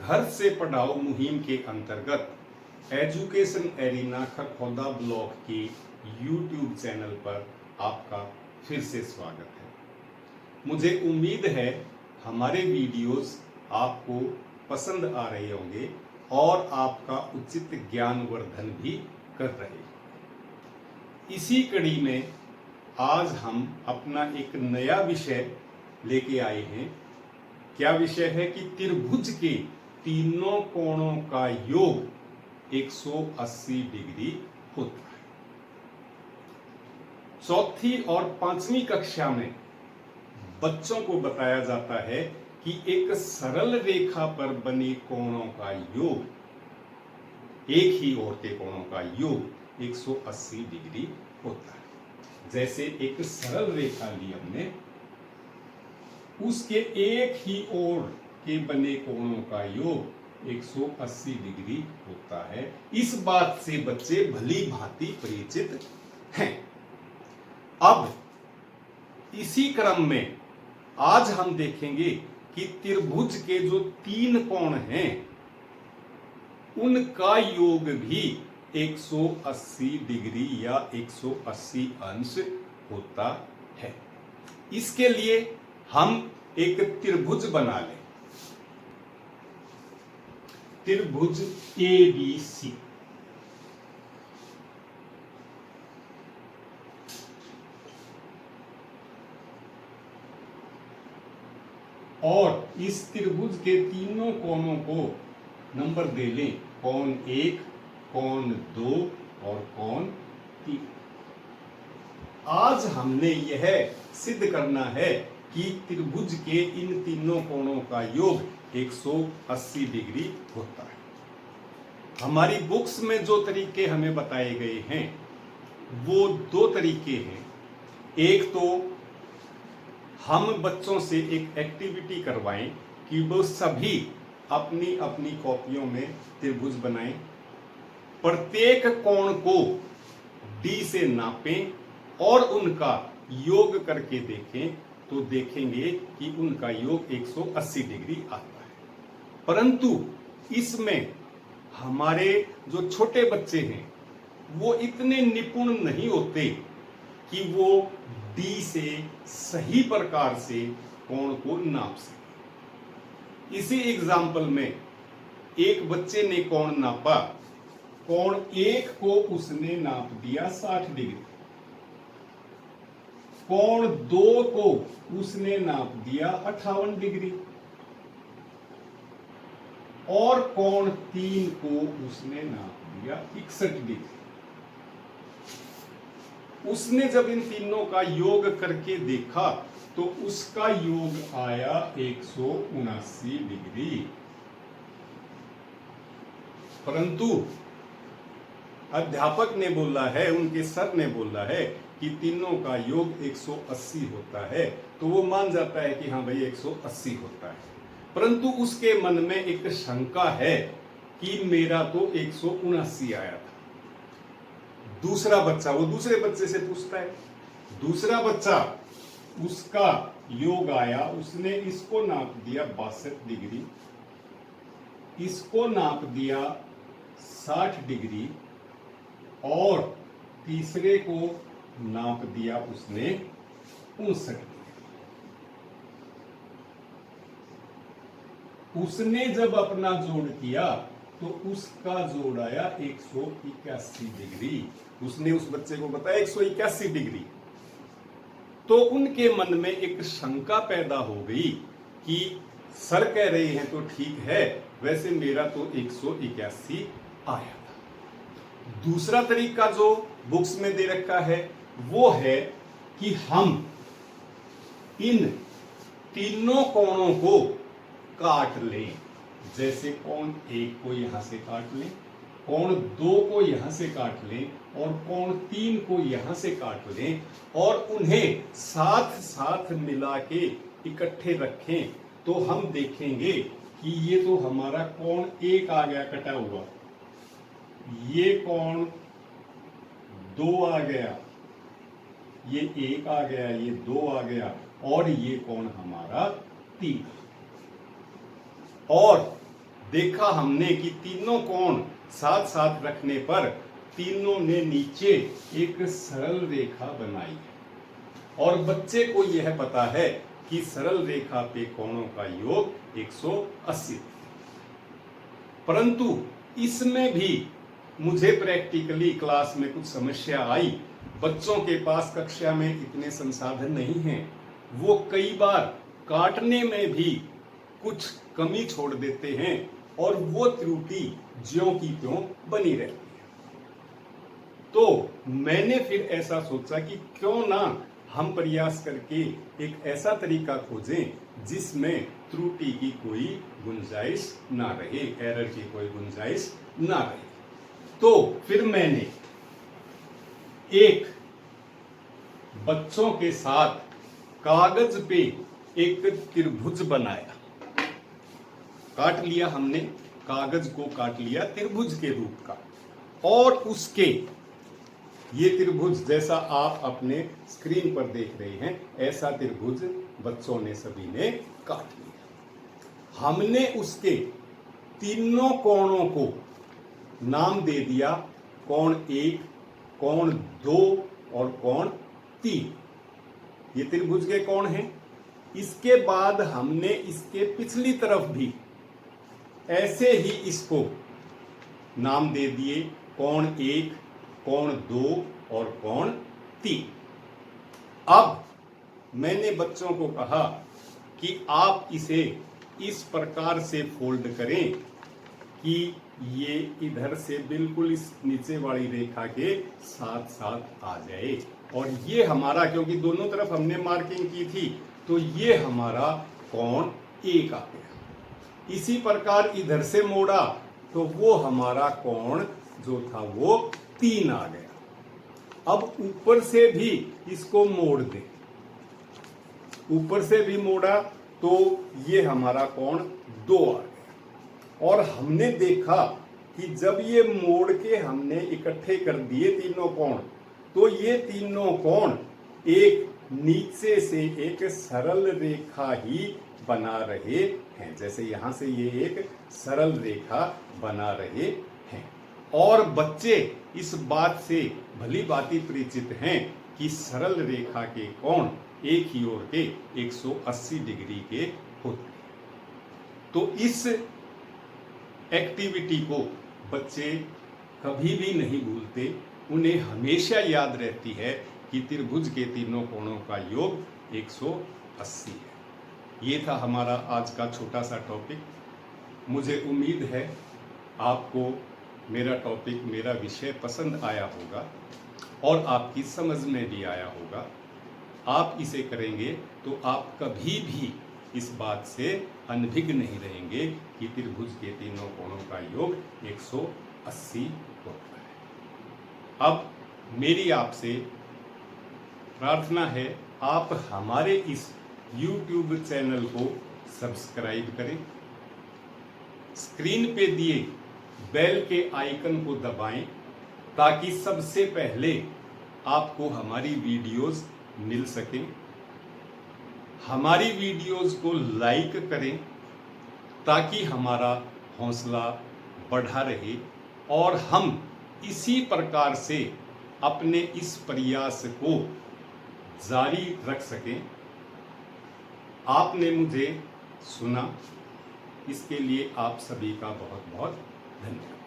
घर से पढ़ाओ मुहिम के अंतर्गत एजुकेशन एरिना खरखौदा ब्लॉक के यूट्यूब चैनल पर आपका फिर से स्वागत है। मुझे उम्मीद है हमारे वीडियोस आपको पसंद आ रहे होंगे और आपका उचित ज्ञानवर्धन भी कर रहे हैं। इसी कड़ी में आज हम अपना एक नया विषय लेके आए हैं। क्या विषय है कि त्रिभुज के तीनों कोणों का योग 180 डिग्री होता है। चौथी और पांचवी कक्षा में बच्चों को बताया जाता है कि एक सरल रेखा पर बने कोणों का योग, एक ही ओर के कोणों का योग 180 डिग्री होता है। जैसे एक सरल रेखा ली हमने, उसके एक ही ओर के बने कोणों का योग 180 डिग्री होता है। इस बात से बच्चे भली भांति परिचित हैं। अब इसी क्रम में आज हम देखेंगे कि त्रिभुज के जो तीन कोण हैं उनका योग भी 180 डिग्री या 180 अंश होता है। इसके लिए हम एक त्रिभुज बना लें, त्रिभुज ABC। और इस त्रिभुज के तीनों कोणों को नंबर दे लें, कोण 1, कोण 2 और कोण 3। आज हमने यह सिद्ध करना है कि त्रिभुज के इन तीनों कोणों का योग 180 डिग्री होता है। हमारी बुक्स में जो तरीके हमें बताए गए हैं वो दो तरीके हैं। एक तो हम बच्चों से एक एक्टिविटी करवाएं कि वो सभी अपनी अपनी कॉपियों में त्रिभुज बनाएं, प्रत्येक कोण को D से नापें और उनका योग करके देखें तो देखेंगे कि उनका योग 180 डिग्री आता है। परंतु इसमें हमारे जो छोटे बच्चे हैं वो इतने निपुण नहीं होते कि वो D से सही प्रकार से कोण को नाप सके। इसी एग्जाम्पल में एक बच्चे ने कोण नापा, कोण 1 को उसने नाप दिया 60 डिग्री, कोण 2 को उसने नाप दिया 58 डिग्री और कोण 3 को उसने नाप दिया 61 डिग्री। उसने जब इन तीनों का योग करके देखा तो उसका योग आया 179 डिग्री। परंतु अध्यापक ने बोला है, उनके सर ने बोला है कि तीनों का योग 180 होता है, तो वो मान जाता है कि हाँ भाई 180 होता है। परंतु उसके मन में एक शंका है कि मेरा तो 179 आया था। दूसरा बच्चा वो दूसरे बच्चे से पूछता है, दूसरा बच्चा उसका योग आया, उसने इसको नाप दिया 62 डिग्री, इसको नाप दिया 60 डिग्री और तीसरे को नाप दिया उसने 59 डिग्री। उसने जब अपना जोड़ किया तो उसका जोड़ आया 181 डिग्री। उसने उस बच्चे को बताया 181 डिग्री। तो उनके मन में एक शंका पैदा हो गई कि सर कह रहे हैं तो ठीक है, वैसे मेरा तो 181 आया था। दूसरा तरीका जो बुक्स में दे रखा है वो है कि हम इन तीनों कोणों को काट लें। जैसे कोण 1 को यहां से काट लें, कोण 2 को यहां से काट लें और कोण 3 को यहां से काट लें और उन्हें साथ साथ मिला के इकट्ठे रखें तो हम देखेंगे कि ये तो हमारा कोण 1 आ गया कटा हुआ, ये कोण 2 आ गया, ये 1 आ गया, ये 2 आ गया और ये कोण हमारा 3। और देखा हमने कि तीनों कोण साथ साथ रखने पर तीनों ने नीचे एक सरल रेखा बनाई है और बच्चे को यह पता है कि सरल रेखा पे कोणों का योग 180। परंतु इसमें भी मुझे प्रैक्टिकली क्लास में कुछ समस्या आई। बच्चों के पास कक्षा में इतने संसाधन नहीं हैं, वो कई बार काटने में भी कुछ कमी छोड़ देते हैं और वो त्रुटि ज्यों की त्यों बनी रहती है। तो मैंने फिर ऐसा सोचा कि क्यों ना हम प्रयास करके एक ऐसा तरीका खोजें जिसमें त्रुटि की कोई गुंजाइश ना रहे, एरर की कोई गुंजाइश ना रहे। तो फिर मैंने एक बच्चों के साथ कागज पे एक त्रिभुज बनाया, काट लिया हमने, कागज को काट लिया त्रिभुज के रूप का, और उसके ये त्रिभुज जैसा आप अपने स्क्रीन पर देख रहे हैं, ऐसा त्रिभुज बच्चों ने सभी ने काट लिया। हमने उसके तीनों कोणों को नाम दे दिया, कोण 1, कोण 2 और कोण 3। ये त्रिभुज के कोण हैं। इसके बाद हमने इसके पिछली तरफ भी ऐसे ही इसको नाम दे दिए, कोण 1, कोण 2 और कोण 3। अब मैंने बच्चों को कहा कि आप इसे इस प्रकार से फोल्ड करें कि ये इधर से बिल्कुल इस नीचे वाली रेखा के साथ साथ आ जाए, और ये हमारा, क्योंकि दोनों तरफ हमने मार्किंग की थी, तो ये हमारा कोण 1 आ गया। इसी प्रकार इधर से मोड़ा तो वो हमारा कोण जो था वो 3 आ गया। अब ऊपर से भी इसको मोड़ दे, ऊपर से भी मोड़ा तो ये हमारा कोण 2 आ गया। और हमने देखा कि जब ये मोड़ के हमने इकट्ठे कर दिए तीनों कोण, तो ये तीनों कोण एक नीचे से एक सरल रेखा ही बना रहे हैं, जैसे यहां से ये एक सरल रेखा बना रहे हैं। और बच्चे इस बात से भली भांति परिचित हैं कि सरल रेखा के कोण एक ही ओर के 180 डिग्री के होते हैं। तो इस एक्टिविटी को बच्चे कभी भी नहीं भूलते, उन्हें हमेशा याद रहती है कि त्रिभुज के तीनों कोणों का योग 180 है। ये था हमारा आज का छोटा सा टॉपिक। मुझे उम्मीद है आपको मेरा टॉपिक, मेरा विषय पसंद आया होगा और आपकी समझ में भी आया होगा। आप इसे करेंगे तो आप कभी भी इस बात से अनभिज्ञ नहीं रहेंगे कि त्रिभुज के तीनों कोणों का योग 180 होता है। अब मेरी आपसे प्रार्थना है, आप हमारे इस YouTube चैनल को सब्सक्राइब करें, स्क्रीन पे दिए बेल के आइकन को दबाएं ताकि सबसे पहले आपको हमारी वीडियोस मिल सकें। हमारी वीडियोस को लाइक करें ताकि हमारा हौसला बढ़ा रहे और हम इसी प्रकार से अपने इस प्रयास को जारी रख सकें। आपने मुझे सुना, इसके लिए आप सभी का बहुत बहुत धन्यवाद।